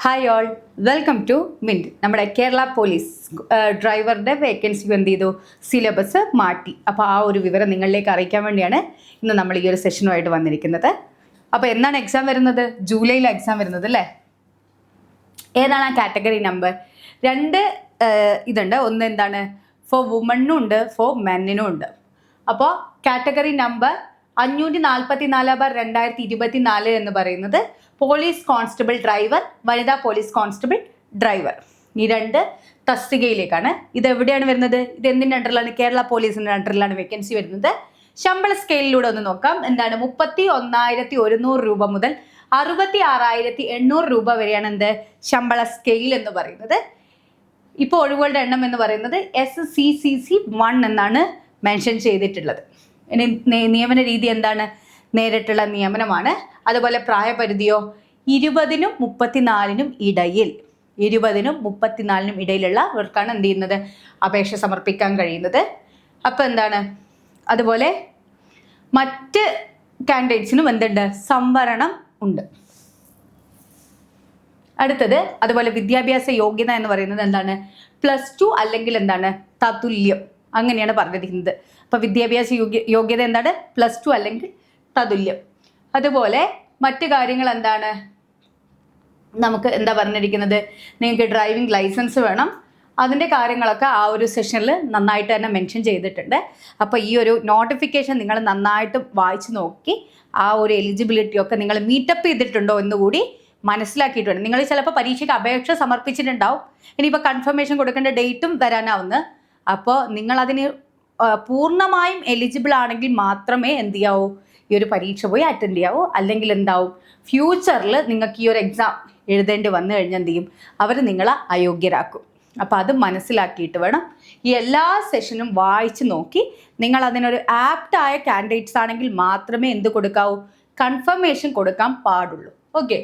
Hi all, welcome to Mint. നമ്മുടെ Kerala police ഡ്രൈവറുടെ vacancy എന്ത് ചെയ്തു, സിലബസ് മാറ്റി. അപ്പോൾ ആ ഒരു വിവരം നിങ്ങളിലേക്ക് അറിയിക്കാൻ വേണ്ടിയാണ് ഇന്ന് നമ്മൾ ഈ ഒരു സെഷനുമായിട്ട് വന്നിരിക്കുന്നത്. അപ്പോൾ എന്നാണ് എക്സാം വരുന്നത്? ജൂലൈയിൽ എക്സാം വരുന്നത് അല്ലേ? ഏതാണ് ആ കാറ്റഗറി നമ്പർ? രണ്ട് ഇതുണ്ട്. ഒന്ന് എന്താണ്, ഫോർ വുമണിനും ഉണ്ട്, ഫോർ മെന്നിനും ഉണ്ട്. അപ്പോൾ കാറ്റഗറി നമ്പർ 544/2024 എന്ന് പറയുന്നത് പോലീസ് കോൺസ്റ്റബിൾ ഡ്രൈവർ, വനിതാ പോലീസ് കോൺസ്റ്റബിൾ ഡ്രൈവർ, ഈ രണ്ട് തസ്തികയിലേക്കാണ്. ഇത് എവിടെയാണ് വരുന്നത്? ഇത് എന്തിൻ്റെ അണ്ടറിലാണ്? കേരള പോലീസിൻ്റെ അണ്ടറിലാണ് വേക്കൻസി വരുന്നത്. ശമ്പള സ്കെയിലിലൂടെ ഒന്ന് നോക്കാം. എന്താണ്? 31,100 രൂപ മുതൽ 66,800 രൂപ വരെയാണ് എന്ത് ശമ്പള സ്കെയിൽ എന്ന് പറയുന്നത്. ഇപ്പോൾ ഒഴിവുകളുടെ എണ്ണം എന്ന് പറയുന്നത് SCCC 1 എന്നാണ് മെൻഷൻ ചെയ്തിട്ടുള്ളത്. ഇനി നിയമന രീതി എന്താണ്? നേരിട്ടുള്ള നിയമനമാണ്. അതുപോലെ പ്രായപരിധിയോ 20-നും 34-നും ഇടയിൽ, 20-നും 34-നും ഇടയിലുള്ളവർക്കാണ് എന്ത് ചെയ്യുന്നത്, അപേക്ഷ സമർപ്പിക്കാൻ കഴിയുന്നത്. അപ്പോൾ എന്താണ്, അതുപോലെ മറ്റ് കാൻഡിഡേറ്റ്സിനും എന്തുണ്ട്, സംവരണം ഉണ്ട്. അടുത്തത് അതുപോലെ വിദ്യാഭ്യാസ യോഗ്യത എന്ന് പറയുന്നത് എന്താണ്, +2 അല്ലെങ്കിൽ എന്താണ്, തതുല്യം, അങ്ങനെയാണ് പറഞ്ഞിരിക്കുന്നത്. അപ്പോൾ വിദ്യാഭ്യാസ യോഗ്യത എന്താണ്? +2 അല്ലെങ്കിൽ തതുല്യം. അതുപോലെ മറ്റു കാര്യങ്ങൾ എന്താണ്, നമുക്ക് എന്താ പറഞ്ഞിരിക്കുന്നത്, നിങ്ങൾക്ക് ഡ്രൈവിംഗ് ലൈസൻസ് വേണം. അതിൻ്റെ കാര്യങ്ങളൊക്കെ ആ ഒരു സെഷനിൽ നന്നായിട്ട് തന്നെ മെൻഷൻ ചെയ്തിട്ടുണ്ട്. അപ്പോൾ ഈ ഒരു നോട്ടിഫിക്കേഷൻ നിങ്ങൾ നന്നായിട്ട് വായിച്ച് നോക്കി ആ ഒരു എലിജിബിലിറ്റി ഒക്കെ നിങ്ങൾ മീറ്റപ്പ് ചെയ്തിട്ടുണ്ടോ എന്നുകൂടി മനസ്സിലാക്കിയിട്ടുണ്ട്. നിങ്ങൾ ചിലപ്പോൾ പരീക്ഷയ്ക്ക് അപേക്ഷ സമർപ്പിച്ചിട്ടുണ്ടാവും. ഇനിയിപ്പോൾ കൺഫർമേഷൻ കൊടുക്കേണ്ട ഡേറ്റും വരാനാവുന്നു. അപ്പോൾ നിങ്ങളതിന് പൂർണ്ണമായും എലിജിബിൾ ആണെങ്കിൽ മാത്രമേ എന്ത് ചെയ്യാവൂ, ഈ ഒരു പരീക്ഷ പോയി അറ്റൻഡ് ചെയ്യാവൂ. അല്ലെങ്കിൽ എന്താവും, ഫ്യൂച്ചറിൽ നിങ്ങൾക്ക് ഈ ഒരു എക്സാം എഴുതേണ്ടി വന്നു കഴിഞ്ഞാൽ എന്ത് ചെയ്യും, അവർ നിങ്ങളെ അയോഗ്യരാക്കും. അപ്പോൾ അത് മനസ്സിലാക്കിയിട്ട് വേണം ഈ എല്ലാ സെഷനും വായിച്ച് നോക്കി നിങ്ങൾ അതിനൊരു ആപ്റ്റായ കാൻഡിഡേറ്റ്സ് ആണെങ്കിൽ മാത്രമേ എന്ത് കൊടുക്കാവൂ, കൺഫർമേഷൻ കൊടുക്കാൻ പാടുള്ളൂ. ഓക്കെ,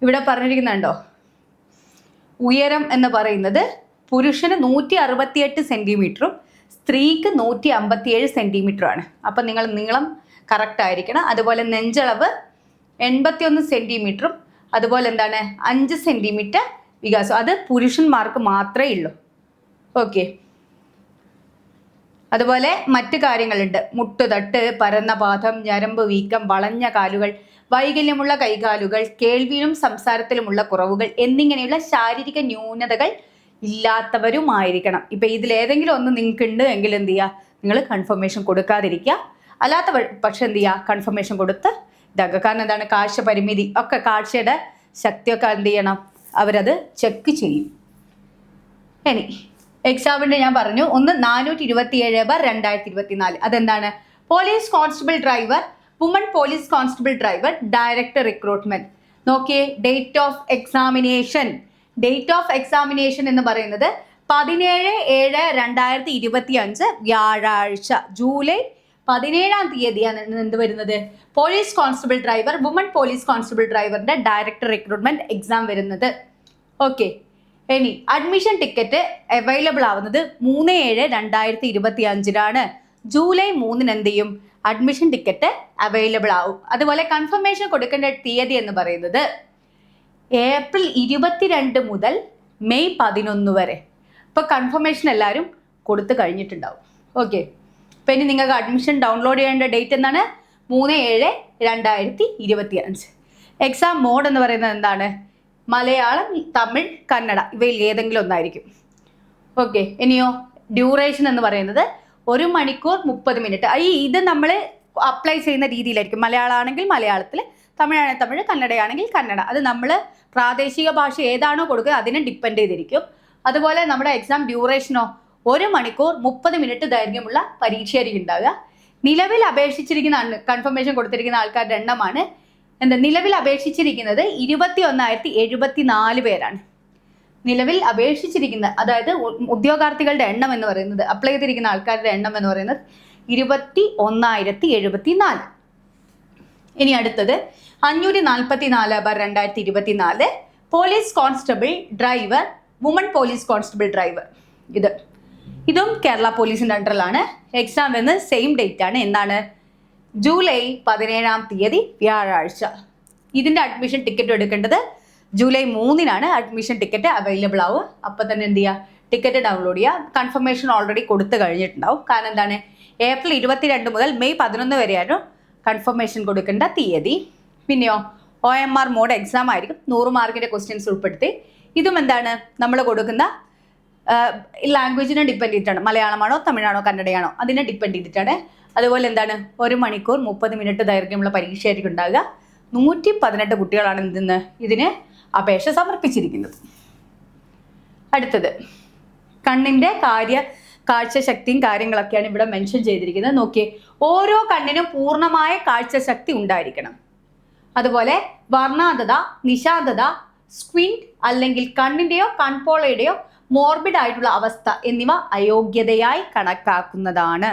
ഇവിടെ പറഞ്ഞിരിക്കുന്നുണ്ടോ, ഉയരം എന്ന് പറയുന്നത് പുരുഷന് 168 സെൻറ്റിമീറ്ററും സ്ത്രീക്ക് 157 സെൻറ്റിമീറ്ററുമാണ്. അപ്പം നിങ്ങൾ നീളം കറക്റ്റ് ആയിരിക്കണം. അതുപോലെ നെഞ്ചളവ് 81 സെൻറ്റിമീറ്ററും അതുപോലെ എന്താണ് 5 സെൻറ്റിമീറ്റർ വികാസം, അത് പുരുഷന്മാർക്ക് മാത്രമേ ഉള്ളൂ. ഓക്കെ, അതുപോലെ മറ്റു കാര്യങ്ങളുണ്ട്. മുട്ടുതട്ട്, പരന്ന പാദം, ഞരമ്പ് വീക്കം, വളഞ്ഞ കാലുകൾ, വൈകല്യമുള്ള കൈകാലുകൾ, കേൾവിയിലും സംസാരത്തിലുമുള്ള കുറവുകൾ എന്നിങ്ങനെയുള്ള ശാരീരിക ന്യൂനതകൾ ഇല്ലാത്തവരുമായിരിക്കണം. ഇപ്പം ഇതിലേതെങ്കിലും ഒന്ന് നിങ്ങൾക്ക് ഉണ്ട് എങ്കിൽ എന്ത് ചെയ്യുക, നിങ്ങൾ കൺഫർമേഷൻ കൊടുക്കാതിരിക്കുക. അല്ലാത്ത പക്ഷെ എന്ത് ചെയ്യുക, കൺഫർമേഷൻ കൊടുത്ത് ഇതാക്കുക. കാരണം എന്താണ്, കാഴ്ച പരിമിതി ഒക്കെ, കാഴ്ചയുടെ ശക്തിയൊക്കെ എന്ത് ചെയ്യണം, അവരത് ചെക്ക് ചെയ്യും. ഇനി എക്സാമിൻ്റെ ഞാൻ പറഞ്ഞു, ഒന്ന് 427/2024. അതെന്താണ്, police constable driver, woman police constable driver, director recruitment. നോക്കിയേ, ഡേറ്റ് ഓഫ് എക്സാമിനേഷൻ എന്ന് പറയുന്നത് 17/7/2025 വ്യാഴാഴ്ച, ജൂലൈ 17-ാം തീയതിയാണ് എന്ത് വരുന്നത്, police constable driver, woman police constable ഡ്രൈവറിന്റെ ഡയറക്ടർ റിക്രൂട്ട്മെന്റ് എക്സാം വരുന്നത്. ഓക്കെ, ഇനി അഡ്മിഷൻ ടിക്കറ്റ് അവൈലബിൾ ആവുന്നത് 3/7/2025 ജൂലൈ 3 എന്ത് ചെയ്യും, അഡ്മിഷൻ ടിക്കറ്റ് അവൈലബിൾ ആവും. അതുപോലെ കൺഫർമേഷൻ കൊടുക്കേണ്ട തീയതി എന്ന് പറയുന്നത് ഏപ്രിൽ 22 മുതൽ മെയ് 11 വരെ. ഇപ്പോൾ കൺഫർമേഷൻ എല്ലാവരും കൊടുത്തു കഴിഞ്ഞിട്ടുണ്ടാവും. ഓക്കെ, അപ്പോൾ ഇനി നിങ്ങൾക്ക് അഡ്മിഷൻ ഡൗൺലോഡ് ചെയ്യേണ്ട ഡേറ്റ് എന്താണ്, 3/7/2025. എക്സാം മോഡ് എന്ന് പറയുന്നത് എന്താണ്, മലയാളം, തമിഴ്, കന്നഡ ഇവയിൽ ഏതെങ്കിലും ഒന്നായിരിക്കും. ഓക്കെ, ഇനിയോ ഡ്യൂറേഷൻ എന്ന് പറയുന്നത് 1 മണിക്കൂർ 30 മിനിറ്റ്. ഇത് നമ്മൾ അപ്ലൈ ചെയ്യുന്ന രീതിയിലായിരിക്കും. മലയാളം ആണെങ്കിൽ മലയാളത്തിൽ, തമിഴാണെങ്കിൽ തമിഴ്, കന്നഡയാണെങ്കിൽ കന്നഡ. അത് നമ്മൾ പ്രാദേശിക ഭാഷ ഏതാണോ കൊടുക്കുക അതിനെ ഡിപ്പെൻഡ് ചെയ്തിരിക്കും. അതുപോലെ നമ്മുടെ എക്സാം ഡ്യൂറേഷനോ 1 മണിക്കൂർ 30 മിനിറ്റ് ദൈർഘ്യമുള്ള പരീക്ഷയായിരിക്കും ഉണ്ടാവുക. നിലവിൽ അപേക്ഷിച്ചിരിക്കുന്ന കൺഫർമേഷൻ കൊടുത്തിരിക്കുന്ന ആൾക്കാരുടെ എണ്ണമാണ് നിലവിൽ അപേക്ഷിച്ചിരിക്കുന്നത് 21,074 പേരാണ്. നിലവിൽ അപേക്ഷിച്ചിരിക്കുന്ന, അതായത് ഉദ്യോഗാർത്ഥികളുടെ എണ്ണം എന്ന് പറയുന്നത്, അപ്ലൈ ചെയ്തിരിക്കുന്ന ആൾക്കാരുടെ എണ്ണം എന്ന് പറയുന്നത് 21,074. ഇനി അടുത്തത് 544/2024 police constable driver, woman police constable driver. ഇതും കേരള പോലീസിൻ്റെ അണ്ടറിലാണ്. എക്സാം വരുന്നത് സെയിം ഡേറ്റ് ആണ്. എന്താണ്, ജൂലൈ 17-ാം തീയതി വ്യാഴാഴ്ച. ഇതിൻ്റെ അഡ്മിഷൻ ടിക്കറ്റ് എടുക്കേണ്ടത് ജൂലൈ 3-നാണ് അഡ്മിഷൻ ടിക്കറ്റ് അവൈലബിൾ ആവുക. അപ്പം തന്നെ എന്ത് ചെയ്യുക, ടിക്കറ്റ് ഡൗൺലോഡ് ചെയ്യുക. കൺഫർമേഷൻ ഓൾറെഡി കൊടുത്തു കഴിഞ്ഞിട്ടുണ്ടാവും. കാരണം എന്താണ്, ഏപ്രിൽ 22 മുതൽ മെയ് 11 വരെയാണ് കൺഫർമേഷൻ കൊടുക്കേണ്ട തീയതി. പിന്നെയോ OMR മോഡ് എക്സാം ആയിരിക്കും, 100 മാർക്കിൻ്റെ ക്വസ്റ്റ്യൻസ് ഉൾപ്പെടുത്തി. ഇതും എന്താണ്, നമ്മൾ കൊടുക്കുന്ന ലാംഗ്വേജിനെ ഡിപ്പെൻഡ് ചെയ്തിട്ടാണ്. മലയാളമാണോ തമിഴാണോ കന്നഡയാണോ അതിനെ ഡിപ്പെൻഡ് ചെയ്തിട്ടാണ്. അതുപോലെ എന്താണ്, 1 മണിക്കൂർ 30 മിനിറ്റ് ദൈർഘ്യമുള്ള പരീക്ഷയായിരിക്കും ഉണ്ടാകുക. 118 കുട്ടികളാണ് ഇതിന് അപേക്ഷ സമർപ്പിച്ചിരിക്കുന്നത്. അടുത്തത് കണ്ണിൻ്റെ കാഴ്ചശക്തിയും കാര്യങ്ങളൊക്കെയാണ് ഇവിടെ മെൻഷൻ ചെയ്തിരിക്കുന്നത്. നോക്കിയേ, ഓരോ കണ്ണിനും പൂർണ്ണമായ കാഴ്ചശക്തി ഉണ്ടായിരിക്കണം. അതുപോലെ വർണ്ണാന്തത, നിശാന്തത, സ്ക്വിൻറ്റ് അല്ലെങ്കിൽ കണ്ണിൻ്റെയോ കൺപോളയുടെയോ മോർബിഡ് ആയിട്ടുള്ള അവസ്ഥ എന്നിവ അയോഗ്യതയായി കണക്കാക്കുന്നതാണ്.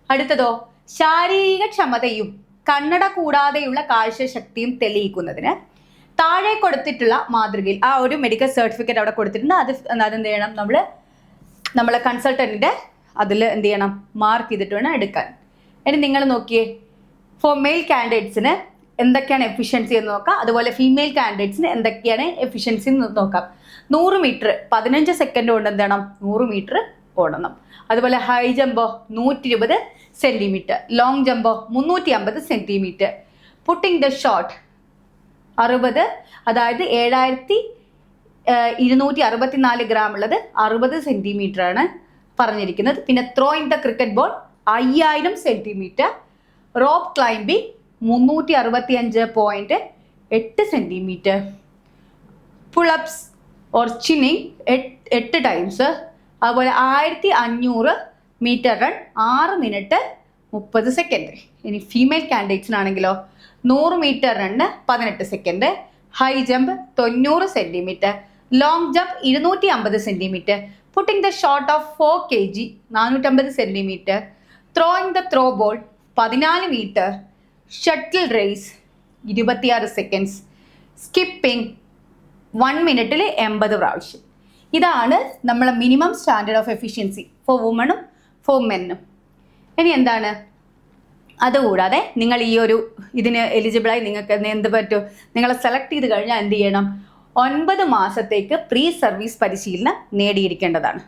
അടുത്തതോ, ശാരീരിക ക്ഷമതയും കണ്ണട കൂടാതെയുള്ള കാഴ്ചശക്തിയും തെളിയിക്കുന്നതിന് താഴെ കൊടുത്തിട്ടുള്ള മാതൃകയിൽ ആ ഒരു മെഡിക്കൽ സർട്ടിഫിക്കറ്റ് അവിടെ കൊടുത്തിട്ടുണ്ട്. അതെന്ത് ചെയ്യണം, നമ്മളെ കൺസൾട്ടൻറ്റിൻ്റെ അതിൽ എന്ത് ചെയ്യണം, മാർക്ക് ചെയ്തിട്ട് വേണം എടുക്കാൻ. ഇനി നിങ്ങൾ നോക്കിയേ, ഫോർ മെയിൽ കാൻഡിഡേറ്റ്സിന് എന്തൊക്കെയാണ് എഫിഷ്യൻസി എന്ന് നോക്കാം. അതുപോലെ ഫീമെയിൽ കാൻഡിഡേറ്റ്സിന് എന്തൊക്കെയാണ് എഫിഷ്യൻസി എന്ന് നോക്കാം. 100 മീറ്റർ 15 സെക്കൻഡ് കൊണ്ട് എന്ത് ചെയ്യണം, 100 മീറ്റർ ഓടണം. അതുപോലെ ഹൈ ജമ്പോ 120 സെൻറ്റിമീറ്റർ, ലോങ് ജമ്പോ 350 സെൻറ്റിമീറ്റർ. പുട്ടിംഗ് ദ ഷോട്ട് 60, അതായത് 7264 ഗ്രാം ഉള്ളത് 60 സെൻറ്റിമീറ്റർ ആണ് പറഞ്ഞിരിക്കുന്നത്. പിന്നെ throwing the cricket ball 5000 centimetre. Rope climbing 365.8 centimetre. Pullups or chinning 8 times. അതുപോലെ 1500 മീറ്റർ റൺ 6 മിനിറ്റ് 30 സെക്കൻഡ്. ഇനി ഫീമെയിൽ കാൻഡിഡേറ്റ്സിനാണെങ്കിലോ 100 metre run 18 second. High jump 90 centimetre. Long jump 250 centimetre. Putting the shot of 4 kg 450 centimetre. Throwing the throw ball 14 metre. Shuttle race 26 seconds. Skipping 1 മിനിറ്റിൽ 80 പ്രാവശ്യം. ഇതാണ് നമ്മളെ minimum standard of efficiency four വുമണും four മെന്നും. ഇനി എന്താണ്, അതുകൂടാതെ നിങ്ങൾ ഈ ഒരു ഇതിന് എലിജിബിളായി നിങ്ങൾക്ക് എന്ത് പറ്റും, നിങ്ങളെ സെലക്ട് ചെയ്ത് കഴിഞ്ഞാൽ എന്ത് ചെയ്യണം, 9 മാസത്തേക്ക് പ്രീ സർവീസ് പരിശീലനം നേടിയിരിക്കേണ്ടതാണ്.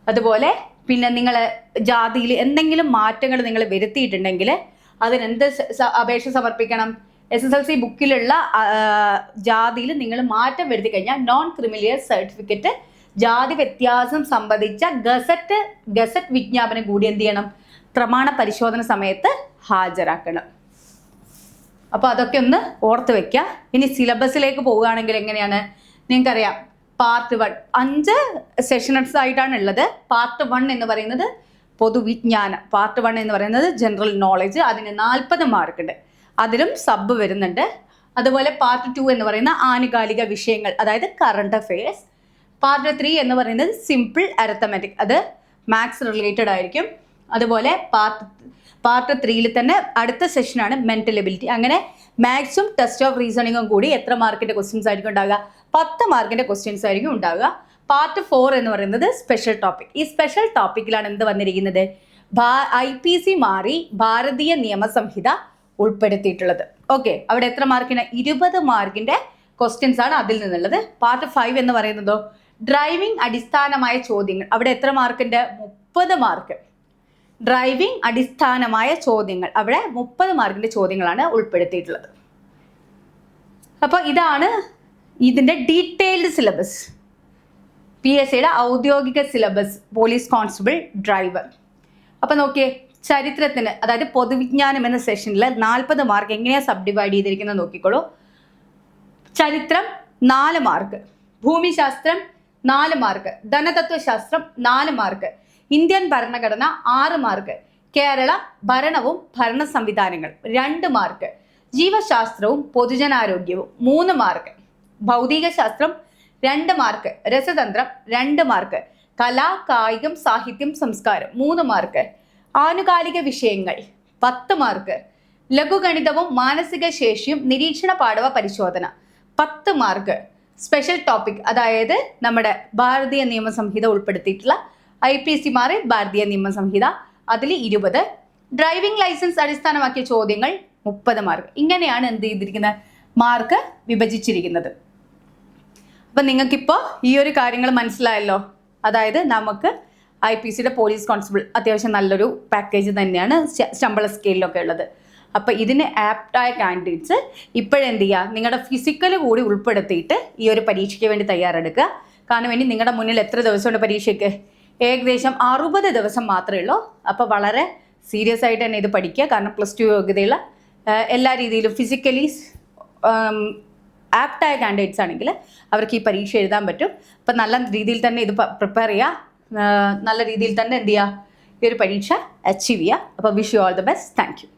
അതുപോലെ പിന്നെ നിങ്ങൾ ജാതിയിൽ എന്തെങ്കിലും മാറ്റങ്ങൾ നിങ്ങൾ വരുത്തിയിട്ടുണ്ടെങ്കിൽ അതിനെന്ത് അപേക്ഷ സമർപ്പിക്കണം, SSLC ബുക്കിലുള്ള ജാതിയിൽ നിങ്ങൾ മാറ്റം വരുത്തി കഴിഞ്ഞാൽ നോൺ ക്രിമിനൽ സർട്ടിഫിക്കറ്റ് ജാതി വ്യത്യാസം സംബന്ധിച്ച ഗസറ്റ് വിജ്ഞാപനം കൂടി എന്ത് ചെയ്യണം, പ്രമാണ പരിശോധന സമയത്ത് ഹാജരാക്കണം. അപ്പോൾ അതൊക്കെ ഒന്ന് ഓർത്ത് വെക്കുക. ഇനി സിലബസിലേക്ക് പോവുകയാണെങ്കിൽ എങ്ങനെയാണ്, നിങ്ങൾക്കറിയാം പാർട്ട് 1 5 സെഷൻസ് ആയിട്ടാണ് ഉള്ളത്. പാർട്ട് 1 എന്ന് പറയുന്നത് പൊതുവിജ്ഞാനം, പാർട്ട് 1 എന്ന് പറയുന്നത് ജനറൽ നോളജ്, അതിന് 40 മാർക്കുണ്ട്, അതിലും സബ് വരുന്നുണ്ട്. അതുപോലെ പാർട്ട് 2 എന്ന് പറയുന്ന ആനുകാലിക വിഷയങ്ങൾ, അതായത് കറണ്ട് അഫെയർസ്. പാർട്ട് 3 എന്ന് പറയുന്നത് സിമ്പിൾ അരിത്തമെറ്റിക്, അത് മാത്സ് റിലേറ്റഡ് ആയിരിക്കും. അതുപോലെ പാർട്ട് 3 തന്നെ അടുത്ത സെഷനാണ് മെൻ്റൽ എബിലിറ്റി. അങ്ങനെ മാത്സും ടെസ്റ്റ് ഓഫ് റീസണിങ്ങും കൂടി എത്ര മാർക്കിൻ്റെ ക്വസ്റ്റ്യൻസ് ആയിരിക്കും ഉണ്ടാകുക, 10 മാർക്കിൻ്റെ ക്വസ്റ്റ്യൻസ് ആയിരിക്കും ഉണ്ടാകുക. പാർട്ട് 4 എന്ന് പറയുന്നത് സ്പെഷ്യൽ ടോപ്പിക്. ഈ സ്പെഷ്യൽ ടോപ്പിക്കിലാണ് എന്ത് വന്നിരിക്കുന്നത്, IPC മാറി ഭാരതീയ നിയമസംഹിത ഉൾപ്പെടുത്തിയിട്ടുള്ളത്. ഓക്കെ, അവിടെ എത്ര മാർക്കിന്, 20 മാർക്കിൻ്റെ ക്വസ്റ്റ്യൻസ് ആണ് അതിൽ നിന്നുള്ളത്. പാർട്ട് 5 എന്ന് പറയുന്നതോ ഡ്രൈവിംഗ് അടിസ്ഥാനമായ ചോദ്യങ്ങൾ, അവിടെ എത്ര മാർക്കിൻ്റെ, 30 മാർക്ക്. ഡ്രൈവിംഗ് അടിസ്ഥാനമായ ചോദ്യങ്ങൾ, അവിടെ 30 മാർക്കിൻ്റെ ചോദ്യങ്ങളാണ് ഉൾപ്പെടുത്തിയിട്ടുള്ളത്. അപ്പോൾ ഇതാണ് ഇതിൻ്റെ ഡീറ്റെയിൽഡ് സിലബസ്, PSCയുടെ ഔദ്യോഗിക സിലബസ്, പോലീസ് കോൺസ്റ്റബിൾ, ഡ്രൈവർ. അപ്പോൾ നോക്കിയേ, ചരിത്രത്തിന് അതായത് പൊതുവിജ്ഞാനം എന്ന സെഷനിൽ 40 മാർക്ക് എങ്ങനെയാണ് സബ് ഡിവൈഡ് ചെയ്തിരിക്കുന്നത് നോക്കിക്കോളൂ. ചരിത്രം 4 മാർക്ക്, ഭൂമിശാസ്ത്രം 4 മാർക്ക്, ധനതത്വശാസ്ത്രം 4 മാർക്ക്, ഇന്ത്യൻ ഭരണഘടന 6 മാർക്ക്, കേരള ഭരണവും ഭരണ സംവിധാനങ്ങൾ 2 മാർക്ക്, ജീവശാസ്ത്രവും പൊതുജനാരോഗ്യവും 3 മാർക്ക്, ഭൗതികശാസ്ത്രം 2 മാർക്ക്, രസതന്ത്രം 2 മാർക്ക്, കല, കായികം, സാഹിത്യം, സംസ്കാരം 3 മാർക്ക്, ആനുകാലിക വിഷയങ്ങൾ 10 മാർക്ക്, ലഘുഗണിതവും മാനസിക ശേഷിയും നിരീക്ഷണ പാഠവ പരിശോധന 10 മാർക്ക്, സ്പെഷ്യൽ ടോപ്പിക് അതായത് നമ്മുടെ ഭാരതീയ നിയമസംഹിത ഉൾപ്പെടുത്തിയിട്ടുള്ള IPC മാറി ഭാരതീയ നിയമസംഹിത അതിൽ 20, ഡ്രൈവിംഗ് ലൈസൻസ് അടിസ്ഥാനമാക്കിയ ചോദ്യങ്ങൾ 30 മാർക്ക്. ഇങ്ങനെയാണ് എന്ത് ചെയ്തിരിക്കുന്നത്, മാർക്ക് വിഭജിച്ചിരിക്കുന്നത്. അപ്പം നിങ്ങൾക്കിപ്പോൾ ഈ ഒരു കാര്യങ്ങൾ മനസ്സിലായല്ലോ. അതായത് നമുക്ക് IPCയുടെ പോലീസ് കോൺസ്റ്റബിൾ അത്യാവശ്യം നല്ലൊരു പാക്കേജ് തന്നെയാണ് ശമ്പള സ്കെയിലൊക്കെ ഉള്ളത്. അപ്പോൾ ഇതിന് ആപ്റ്റായ കാൻഡിഡേറ്റ്സ് ഇപ്പോഴെന്ത് ചെയ്യുക, നിങ്ങളുടെ ഫിസിക്കൽ കൂടി ഉൾപ്പെടുത്തിയിട്ട് ഈ ഒരു പരീക്ഷയ്ക്ക് വേണ്ടി തയ്യാറെടുക്കുക. കാരണം ഇനി നിങ്ങളുടെ മുന്നിൽ എത്ര ദിവസമുണ്ട് പരീക്ഷയ്ക്ക്? ഏകദേശം 60 ദിവസം മാത്രമേ ഉള്ളൂ. അപ്പോൾ വളരെ സീരിയസ് ആയിട്ട് തന്നെ ഇത് പഠിക്കുക. കാരണം +2 യോഗ്യതയുള്ള എല്ലാ രീതിയിലും ഫിസിക്കലി ആപ്റ്റായ കാൻഡിഡേറ്റ്സ് ആണെങ്കിൽ അവർക്ക് ഈ പരീക്ഷ എഴുതാൻ പറ്റും. അപ്പം നല്ല രീതിയിൽ തന്നെ ഇത് പ്രിപ്പയർ ചെയ്യുക, നല്ല രീതിയിൽ തന്നെ എന്ത് ചെയ്യുക, ഈ ഒരു പരീക്ഷ അച്ചീവ് ചെയ്യുക. അപ്പോൾ wish you all the best. Thank you.